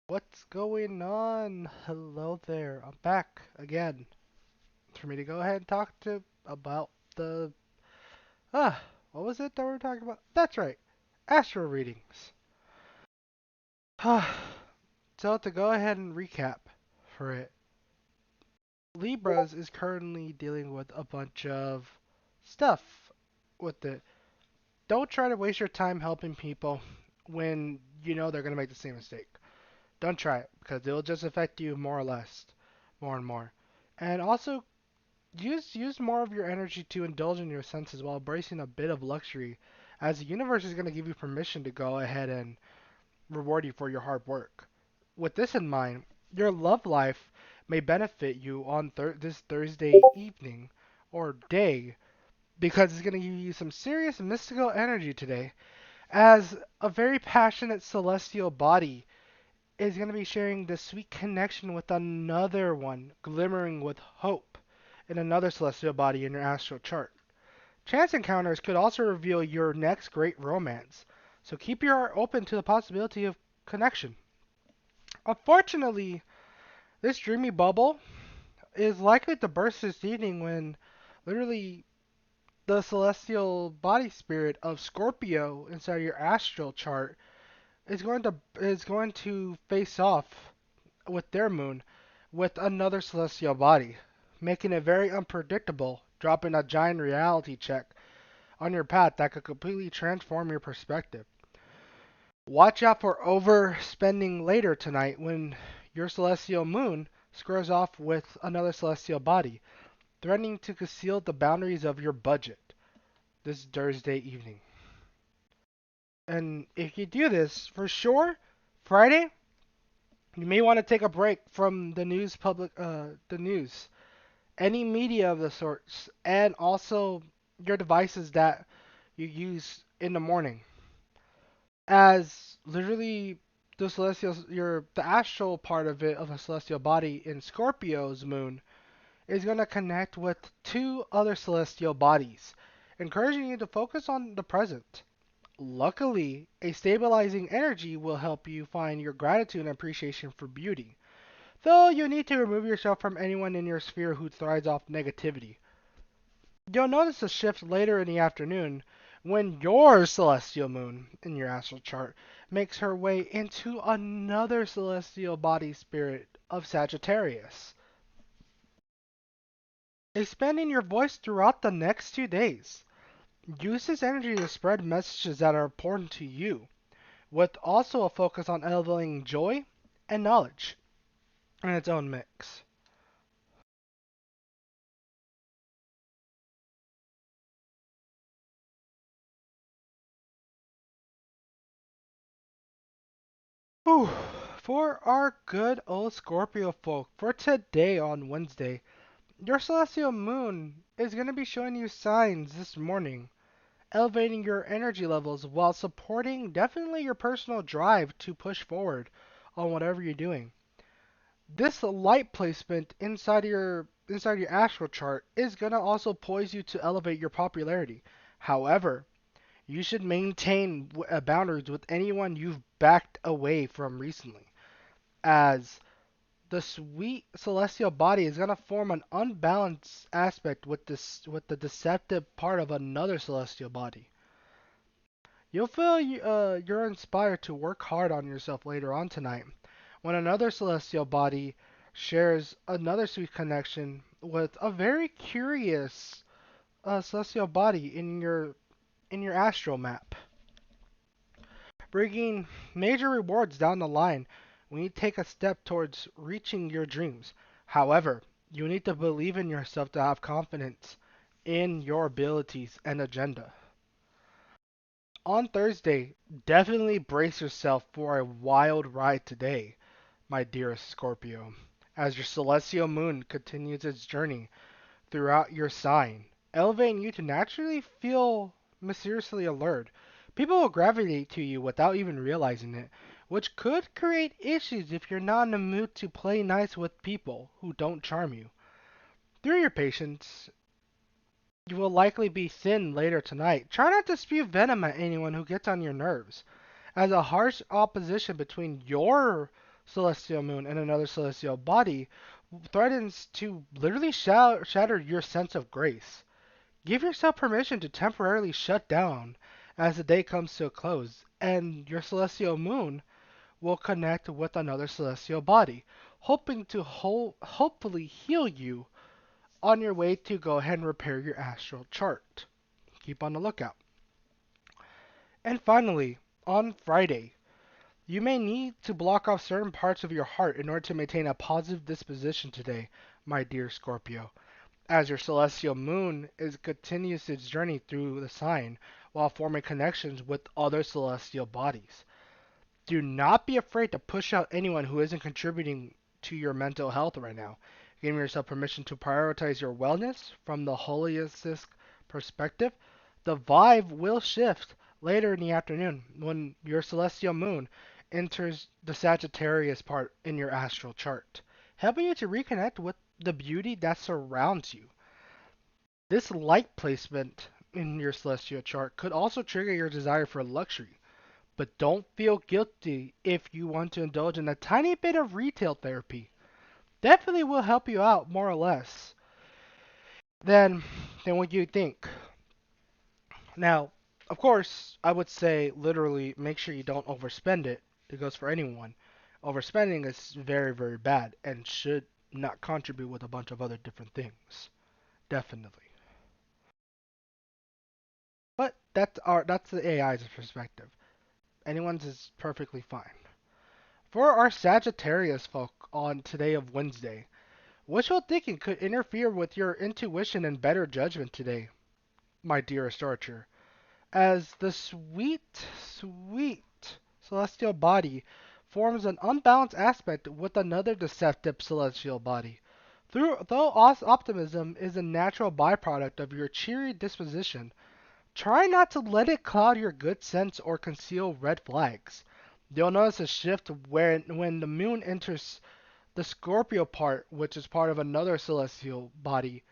What's going on? Hello there. I'm back again for me to go ahead and talk to about the what was it that we were talking about? That's right. Astro readings. So to go ahead and recap for it. Libras is currently dealing with a bunch of stuff with it. Don't try to waste your time helping people when you know they're going to make the same mistake. Don't try it because it'll just affect you more or less, more and more. And also use more of your energy to indulge in your senses while embracing a bit of luxury, as the universe is going to give you permission to go ahead and reward you for your hard work. With this in mind, your love life may benefit you on this Thursday evening or day because it's going to give you some serious mystical energy today, as a very passionate celestial body is going to be sharing this sweet connection with another one, glimmering with hope in another celestial body in your astral chart. Chance encounters could also reveal your next great romance, so keep your heart open to the possibility of connection. Unfortunately, this dreamy bubble is likely to burst this evening when literally the celestial body spirit of Scorpio inside your astral chart is going to face off with their moon with another celestial body, making it very unpredictable, dropping a giant reality check on your path that could completely transform your perspective. Watch out for overspending later tonight when your celestial moon squares off with another celestial body, threatening to conceal the boundaries of your budget this Thursday evening. And if you do this, for sure, Friday, you may want to take a break from the news, any media of the sorts, and also your devices that you use in the morning, as literally the astral part of it of a celestial body in Scorpio's moon is going to connect with two other celestial bodies, encouraging you to focus on the present. Luckily, a stabilizing energy will help you find your gratitude and appreciation for beauty, though you need to remove yourself from anyone in your sphere who thrives off negativity. You'll notice a shift later in the afternoon when your celestial moon in your astral chart makes her way into another celestial body spirit of Sagittarius, expanding your voice throughout the next 2 days. Use this energy to spread messages that are important to you, with also a focus on elevating joy and knowledge in its own mix. Whew. For our good old Scorpio folk, for today on Wednesday, your celestial moon is going to be showing you signs this morning, elevating your energy levels while supporting definitely your personal drive to push forward on whatever you're doing. This light placement inside your astral chart is going to also poise you to elevate your popularity. However, you should maintain boundaries with anyone you've backed away from recently, as the sweet celestial body is going to form an unbalanced aspect with the deceptive part of another celestial body. You'll feel you're inspired to work hard on yourself later on tonight when another celestial body shares another sweet connection with a very curious celestial body in your astral map, bringing major rewards down the line when you take a step towards reaching your dreams. However, you need to believe in yourself to have confidence in your abilities and agenda. On Thursday, definitely brace yourself for a wild ride today, my dearest Scorpio, as your celestial moon continues its journey throughout your sign, elevating you to naturally feel mysteriously alert. People will gravitate to you without even realizing it, which could create issues if you're not in the mood to play nice with people who don't charm you. Through your patience, you will likely be thin later tonight. Try not to spew venom at anyone who gets on your nerves, as a harsh opposition between your celestial moon in another celestial body threatens to literally shatter your sense of grace. Give yourself permission to temporarily shut down as the day comes to a close, and your celestial moon will connect with another celestial body, hoping to hopefully heal you on your way to go ahead and repair your astral chart. Keep on the lookout. And finally, on Friday, you may need to block off certain parts of your heart in order to maintain a positive disposition today, my dear Scorpio, as your celestial moon continues its journey through the sign while forming connections with other celestial bodies. Do not be afraid to push out anyone who isn't contributing to your mental health right now. Giving yourself permission to prioritize your wellness from the holistic perspective. The vibe will shift later in the afternoon when your celestial moon enters the Sagittarius part in your astral chart, helping you to reconnect with the beauty that surrounds you. This light placement in your celestial chart could also trigger your desire for luxury, but don't feel guilty if you want to indulge in a tiny bit of retail therapy. Definitely will help you out more or less than what you think. Now, of course, I would say literally make sure you don't overspend it. It goes for anyone. Overspending is very, very bad and should not contribute with a bunch of other different things. Definitely. But that's the AI's perspective. Anyone's is perfectly fine. For our Sagittarius folk on today of Wednesday, wishful thinking could interfere with your intuition and better judgment today, my dearest Archer, as the sweet celestial body forms an unbalanced aspect with another deceptive celestial body. Though optimism is a natural byproduct of your cheery disposition, try not to let it cloud your good sense or conceal red flags. You'll notice a shift when the moon enters the Scorpio part, which is part of another celestial body,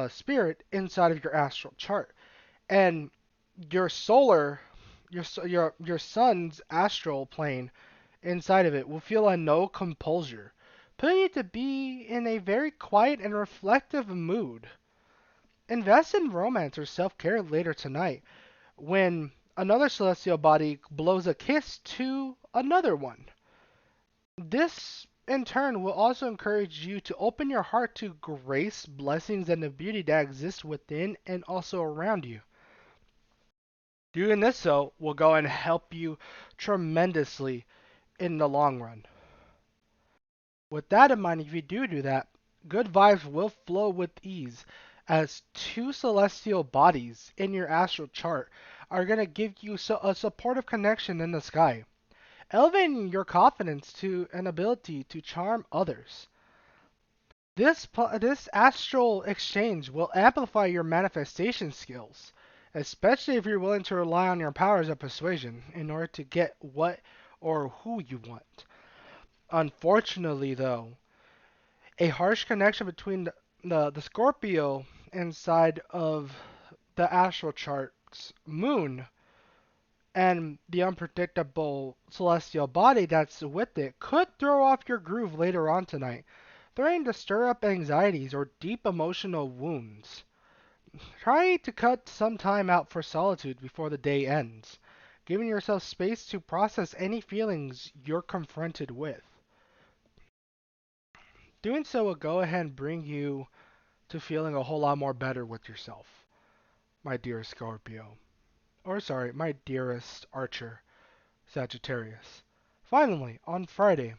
spirit inside of your astral chart, and your solar, your sun's astral plane inside of it will feel a no composure, putting you to be in a very quiet and reflective mood. Invest in romance or self-care later tonight when another celestial body blows a kiss to another one. This, in turn, will also encourage you to open your heart to grace, blessings, and the beauty that exists within and also around you. Doing this, though, will go and help you tremendously in the long run. With that in mind, if you do that, good vibes will flow with ease, as two celestial bodies in your astral chart are going to give you a supportive connection in the sky, elevating your confidence to an ability to charm others. This astral exchange will amplify your manifestation skills, especially if you're willing to rely on your powers of persuasion in order to get what or who you want. Unfortunately, though, a harsh connection between the Scorpio inside of the astral chart's moon and the unpredictable celestial body that's with it could throw off your groove later on tonight, threatening to stir up anxieties or deep emotional wounds. Try to cut some time out for solitude before the day ends, giving yourself space to process any feelings you're confronted with. Doing so will go ahead and bring you to feeling a whole lot more better with yourself, my dear Scorpio. Or sorry, my dearest Archer, Sagittarius. Finally, on Friday,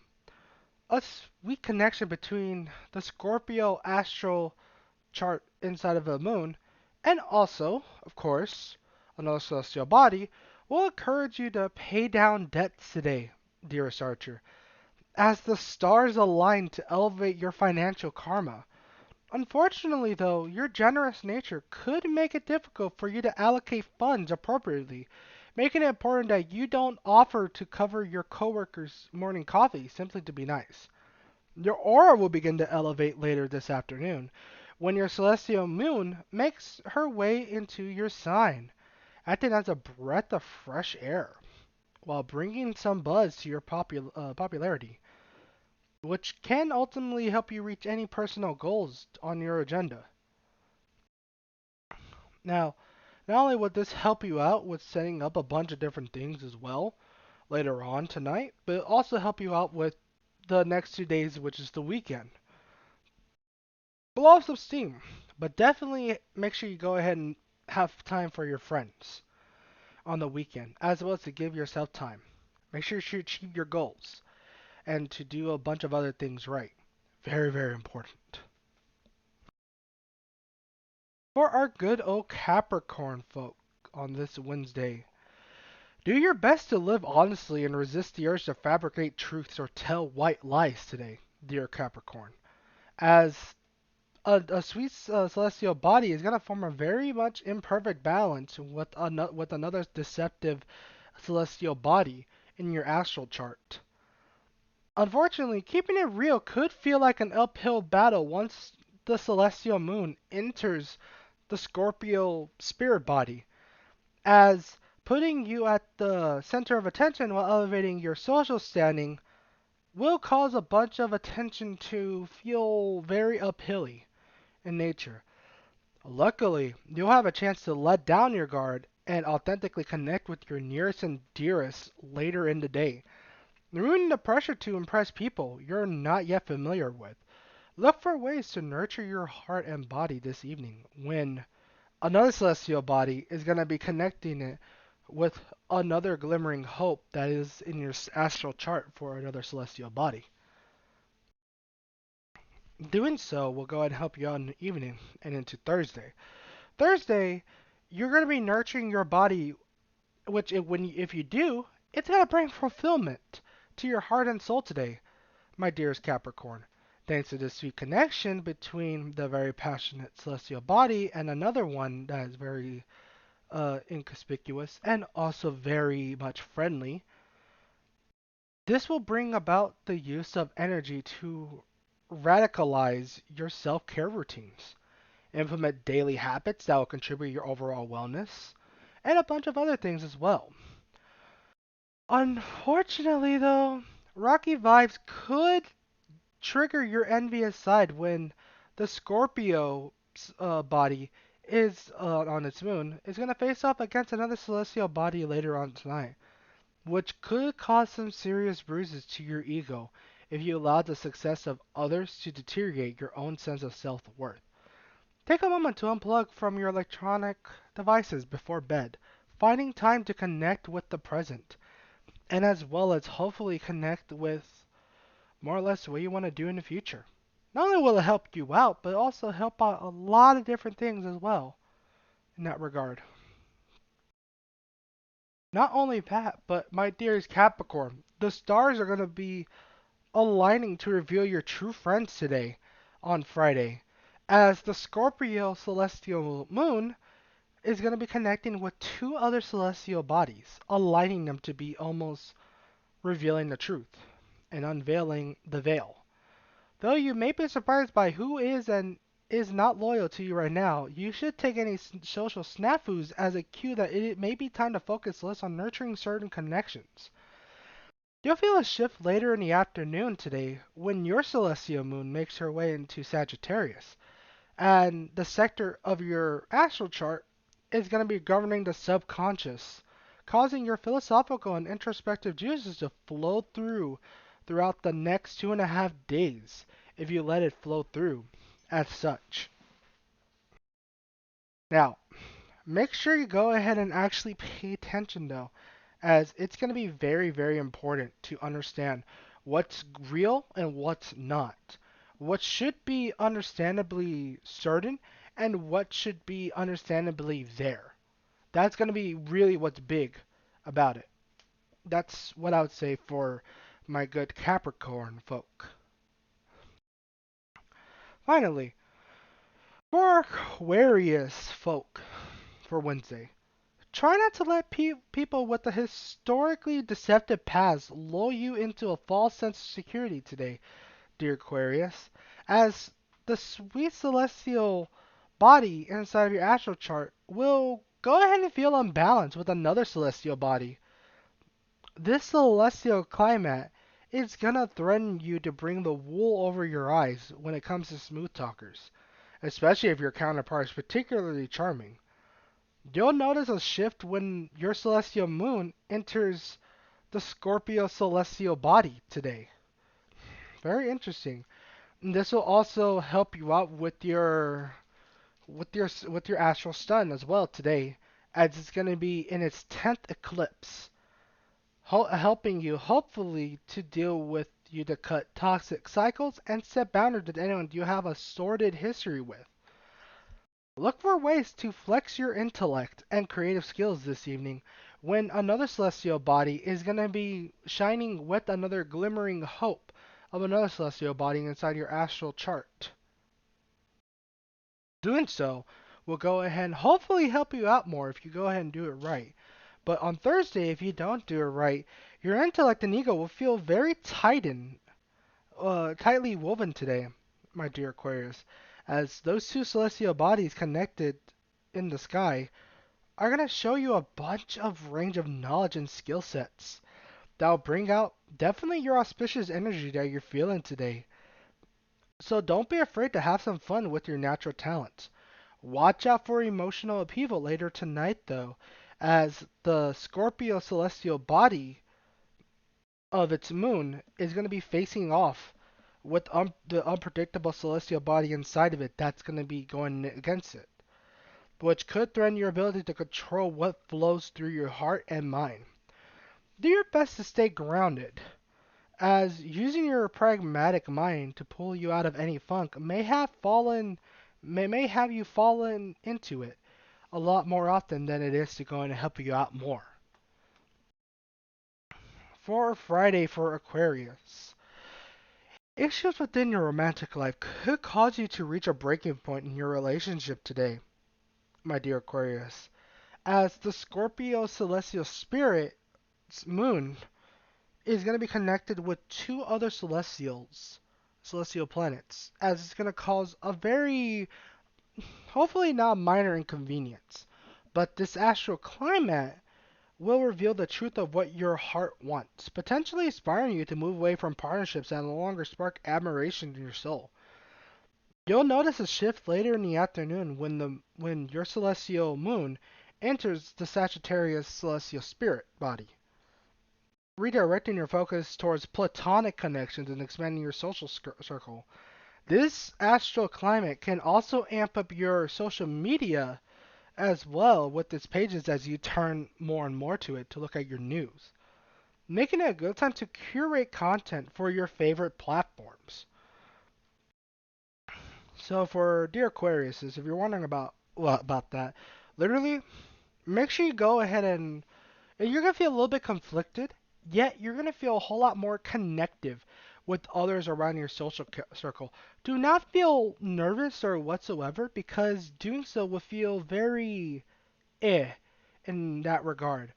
a sweet connection between the Scorpio astral chart inside of the moon and also, of course, another celestial body will encourage you to pay down debts today, dearest Archer, as the stars align to elevate your financial karma. Unfortunately, though, your generous nature could make it difficult for you to allocate funds appropriately, making it important that you don't offer to cover your coworkers' morning coffee simply to be nice. Your aura will begin to elevate later this afternoon when your celestial moon makes her way into your sign, acting as a breath of fresh air. while bringing some buzz to your popularity, which can ultimately help you reach any personal goals on your agenda. Now, not only would this help you out with setting up a bunch of different things as well later on tonight, but it also help you out with the next 2 days, which is the weekend. Blow off some steam, but definitely make sure you go ahead and have time for your friends on the weekend, as well as to give yourself time. Make sure you achieve your goals and to do a bunch of other things right. Very, very important. For our good old Capricorn folk on this Wednesday, do your best to live honestly and resist the urge to fabricate truths or tell white lies today, dear Capricorn, as a sweet celestial body is going to form a very much imperfect balance with another deceptive celestial body in your astral chart. Unfortunately, keeping it real could feel like an uphill battle once the celestial moon enters the Scorpio spirit body, as putting you at the center of attention while elevating your social standing will cause a bunch of attention to feel very uphilly in nature. Luckily, you'll have a chance to let down your guard and authentically connect with your nearest and dearest later in the day, removing the pressure to impress people you're not yet familiar with. Look for ways to nurture your heart and body this evening when another celestial body is going to be connecting it with another glimmering hope that is in your astral chart for another celestial body. Doing so will go ahead and help you out in the evening and into Thursday. Thursday, you're going to be nurturing your body, which if you do, it's going to bring fulfillment to your heart and soul today, my dearest Capricorn. Thanks to this sweet connection between the very passionate celestial body and another one that is very inconspicuous and also very much friendly, this will bring about the use of energy to radicalize your self care routines, implement daily habits that will contribute your overall wellness, and a bunch of other things as well. Unfortunately, though, rocky vibes could trigger your envious side when the Scorpio body is on its moon is going to face off against another celestial body later on tonight, which could cause some serious bruises to your ego if you allow the success of others to deteriorate your own sense of self-worth. Take a moment to unplug from your electronic devices before bed, finding time to connect with the present, and as well as hopefully connect with more or less what you want to do in the future. Not only will it help you out, but also help out a lot of different things as well in that regard. Not only that, but my dearest Capricorn, the stars are going to be aligning to reveal your true friends today on Friday, as the Scorpio celestial moon is going to be connecting with two other celestial bodies, aligning them to be almost revealing the truth and unveiling the veil. Though you may be surprised by who is and is not loyal to you right now, you should take any social snafus as a cue that it may be time to focus less on nurturing certain connections. You'll feel a shift later in the afternoon today when your celestial moon makes her way into Sagittarius, and the sector of your astral chart is going to be governing the subconscious, causing your philosophical and introspective juices to flow throughout the next 2.5 days if you let it flow through as such. Now, make sure you go ahead and actually pay attention though, as it's going to be very, very important to understand what's real and what's not. What should be understandably certain and what should be understandably there. That's going to be really what's big about it. That's what I would say for my good Capricorn folk. Finally, for Aquarius folk for Wednesday, try not to let people with a historically deceptive past lull you into a false sense of security today, dear Aquarius, as the sweet celestial body inside of your astral chart will go ahead and feel unbalanced with another celestial body This celestial climate is gonna threaten you to bring the wool over your eyes when it comes to smooth talkers, especially if your counterpart is particularly charming. You'll notice a shift when your celestial moon enters the Scorpio celestial body today. Very interesting. And this will also help you out with your astral sun as well today, as it's going to be in its 10th eclipse, helping you hopefully to deal with you to cut toxic cycles and set boundaries with anyone you have a sordid history with. Look for ways to flex your intellect and creative skills this evening when another celestial body is going to be shining with another glimmering hope of another celestial body inside your astral chart. Doing so will go ahead and hopefully help you out more if you go ahead and do it right. But on Thursday, if you don't do it right, your intellect and ego will feel very tightly woven today, my dear Aquarius, as those two celestial bodies connected in the sky are going to show you a bunch of range of knowledge and skill sets that'll bring out definitely your auspicious energy that you're feeling today. So don't be afraid to have some fun with your natural talents. Watch out for emotional upheaval later tonight, though, as the Scorpio celestial body of its moon is going to be facing off with the unpredictable celestial body inside of it that's going to be going against it, which could threaten your ability to control what flows through your heart and mind. Do your best to stay grounded, as using your pragmatic mind to pull you out of any funk may have you fallen into it a lot more often than it is to going to help you out more. For Friday for Aquarius, issues within your romantic life could cause you to reach a breaking point in your relationship today, my dear Aquarius, as the Scorpio celestial spirit's moon is going to be connected with two other celestial planets, as it's going to cause a very, hopefully not minor inconvenience. But this astral climate will reveal the truth of what your heart wants, potentially inspiring you to move away from partnerships that no longer spark admiration in your soul. You'll notice a shift later in the afternoon when your celestial moon enters the Sagittarius celestial spirit body, redirecting your focus towards platonic connections and expanding your social circle. This astral climate can also amp up your social media as well with its pages as you turn more and more to it to look at your news, making it a good time to curate content for your favorite platforms. So for dear Aquarius, if you're wondering about that, literally make sure you go ahead and you're gonna feel a little bit conflicted, yet you're gonna feel a whole lot more connective with others around your social circle. Do not feel nervous or whatsoever because doing so will feel very eh in that regard.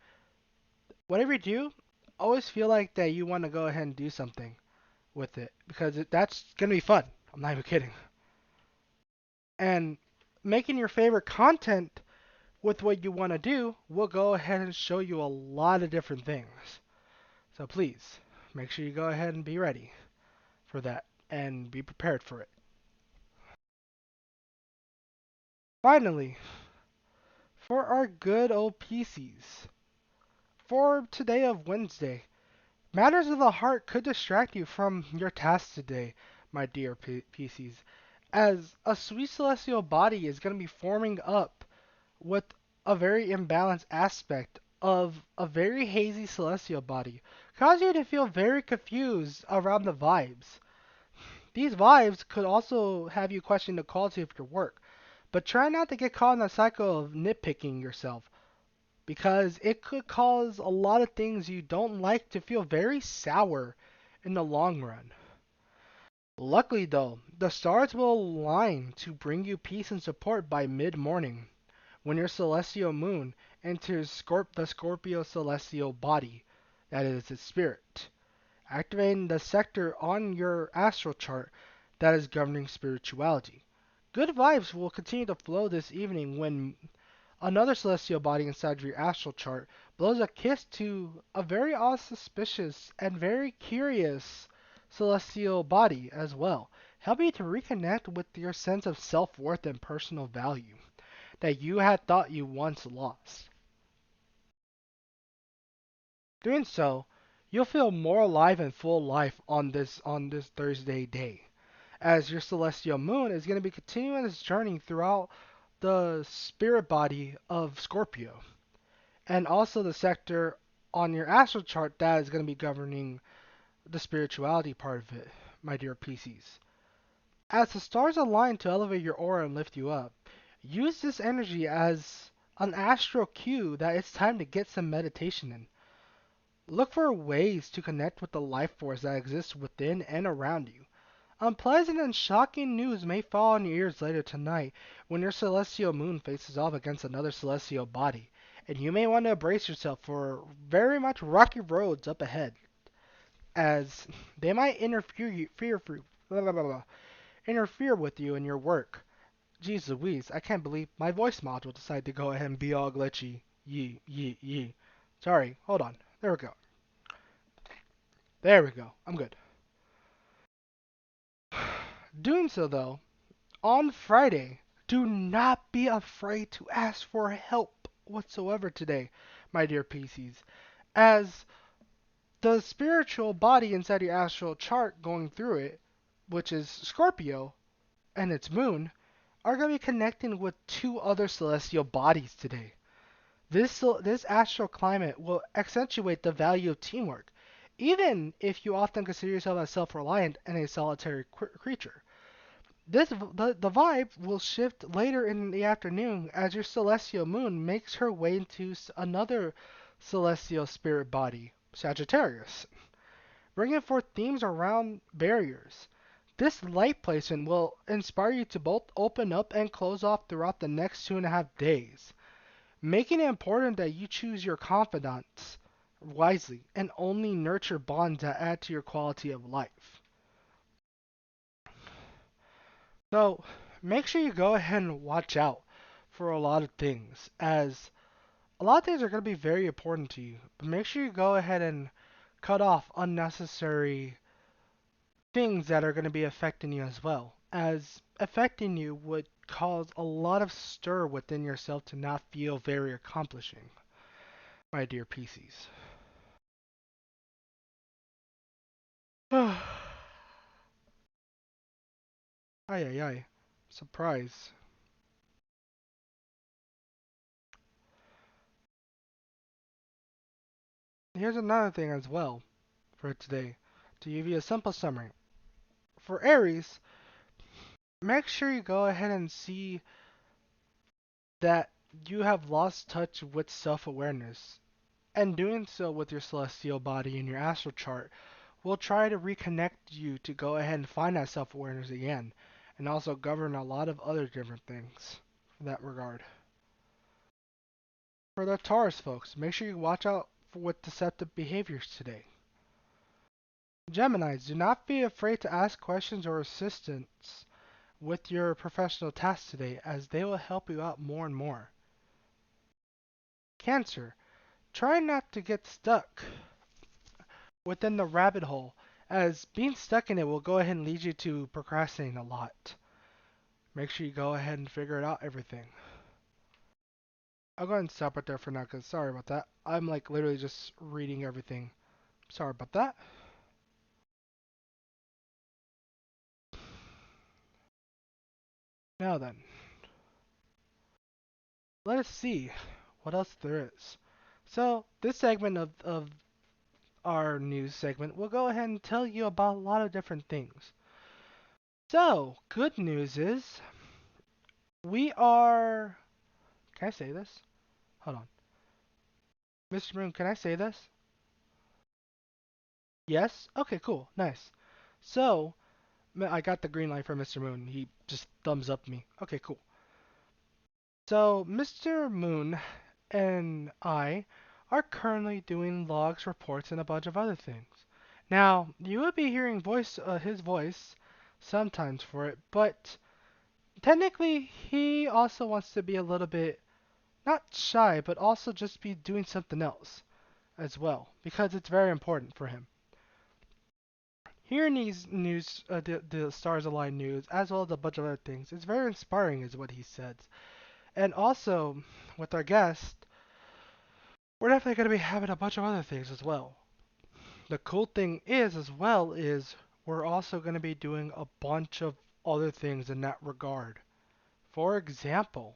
Whatever you do, always feel like that you want to go ahead and do something with it because that's gonna be fun. I'm not even kidding. And making your favorite content with what you want to do will go ahead and show you a lot of different things. So please make sure you go ahead and be ready for that and be prepared for it. Finally, for our good old PCs, for today of Wednesday, matters of the heart could distract you from your tasks today, my dear PCs, as a sweet celestial body is going to be forming up with a very imbalanced aspect of a very hazy celestial body, cause you to feel very confused around the vibes. These vibes could also have you question the quality of your work, but try not to get caught in a cycle of nitpicking yourself, because it could cause a lot of things you don't like to feel very sour in the long run. Luckily though, the stars will align to bring you peace and support by mid-morning, when your celestial moon enters the Scorpio celestial body, that is its spirit, activating the sector on your astral chart that is governing spirituality. Good vibes will continue to flow this evening when another celestial body inside your astral chart, blows a kiss to a very auspicious and very curious celestial body as well, helping you to reconnect with your sense of self-worth and personal value that you had thought you once lost. Doing so, you'll feel more alive and full life on this Thursday day, as your celestial moon is going to be continuing its journey throughout the spirit body of Scorpio, and also the sector on your astral chart that is going to be governing the spirituality part of it, my dear PCs. As the stars align to elevate your aura and lift you up, use this energy as an astral cue that it's time to get some meditation in. Look for ways to connect with the life force that exists within and around you. Unpleasant and shocking news may fall on your ears later tonight when your celestial moon faces off against another celestial body, and you may want to brace yourself for very much rocky roads up ahead, as they might interfere with you in your work. Jeez Louise, I can't believe my voice module decided to go ahead and be all glitchy. Yee, yee, yee. Sorry, hold on. There we go. There we go. I'm good. Doing so, though, on Friday, do not be afraid to ask for help whatsoever today, my dear PCs, as the spiritual body inside your astral chart going through it, which is Scorpio and its moon, are going to be connecting with two other celestial bodies today. This astral climate will accentuate the value of teamwork, even if you often consider yourself as self-reliant and a solitary creature. The vibe will shift later in the afternoon as your celestial moon makes her way into another celestial spirit body, Sagittarius, bringing forth themes around barriers. This light placement will inspire you to both open up and close off throughout the next 2.5 days, making it important that you choose your confidants wisely and only nurture bonds that add to your quality of life. So make sure you go ahead and watch out for a lot of things, as a lot of things are going to be very important to you. But make sure you go ahead and cut off unnecessary things that are going to be affecting you as well, as affecting you would cause a lot of stir within yourself to not feel very accomplishing, my dear PCs. Ay ay ay. Surprise. Here's another thing as well for today, to give you a simple summary. For Aries, make sure you go ahead and see that you have lost touch with self-awareness. And doing so with your celestial body and your astral chart will try to reconnect you to go ahead and find that self-awareness again, and also govern a lot of other different things in that regard. For the Taurus folks, make sure you watch out with deceptive behaviors today. Geminis, do not be afraid to ask questions or assistance with your professional tasks today, as they will help you out more and more. Cancer, try not to get stuck within the rabbit hole, as being stuck in it will go ahead and lead you to procrastinating a lot. Make sure you go ahead and figure it out everything. I'll go ahead and stop right there for now, because sorry about that. I'm like literally just reading everything. Sorry about that. Now then, let us see what else there is. So, this segment of our news segment will go ahead and tell you about a lot of different things. So, good news is we are. Can I say this? Hold on. Mr. Moon, can I say this? Yes? Okay, cool. Nice. So, I got the green light from Mr. Moon. He just thumbs up me. Okay, cool. So, Mr. Moon and I are currently doing logs, reports, and a bunch of other things. Now, you will be hearing his voice sometimes for it, but technically, he also wants to be a little bit not shy, but also just be doing something else as well, because it's very important for him. Hearing these news, the Stars Align news, as well as a bunch of other things, it's very inspiring, is what he said. And also, with our guest, we're definitely going to be having a bunch of other things as well. The cool thing is, as well, is we're also going to be doing a bunch of other things in that regard. For example,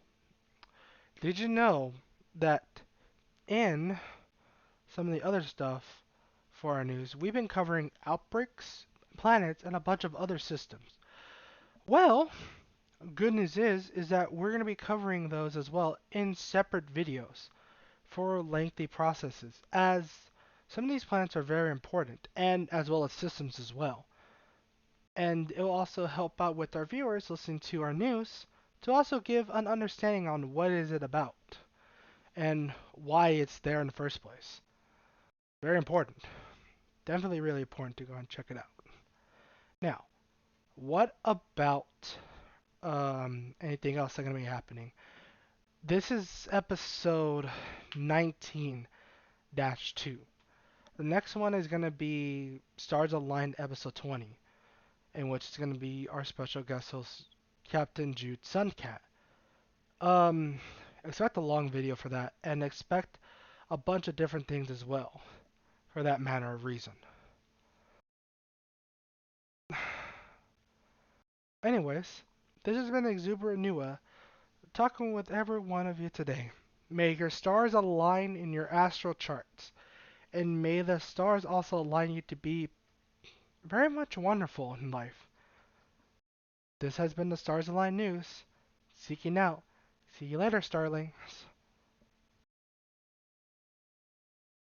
did you know that in some of the other stuff for our news, we've been covering outbreaks, planets, and a bunch of other systems? Well, good news is that we're going to be covering those as well in separate videos for lengthy processes, as some of these planets are very important, and as well as systems as well. And it will also help out with our viewers listening to our news to also give an understanding on what is it about and why it's there in the first place. Very important. Definitely really important to go and check it out. Now, what about anything else that's going to be happening? This is episode 19-2. The next one is going to be Stars Aligned episode 20, in which it's going to be our special guest host, Captain Jude Suncat. Um, expect a long video for that, and expect a bunch of different things as well, for that manner of reason. Anyways, this has been Exuberant Nua, talking with every one of you today. May your stars align in your astral charts, and may the stars also align you to be very much wonderful in life. This has been the Stars Align News. Seeking out. See you later, Starlings.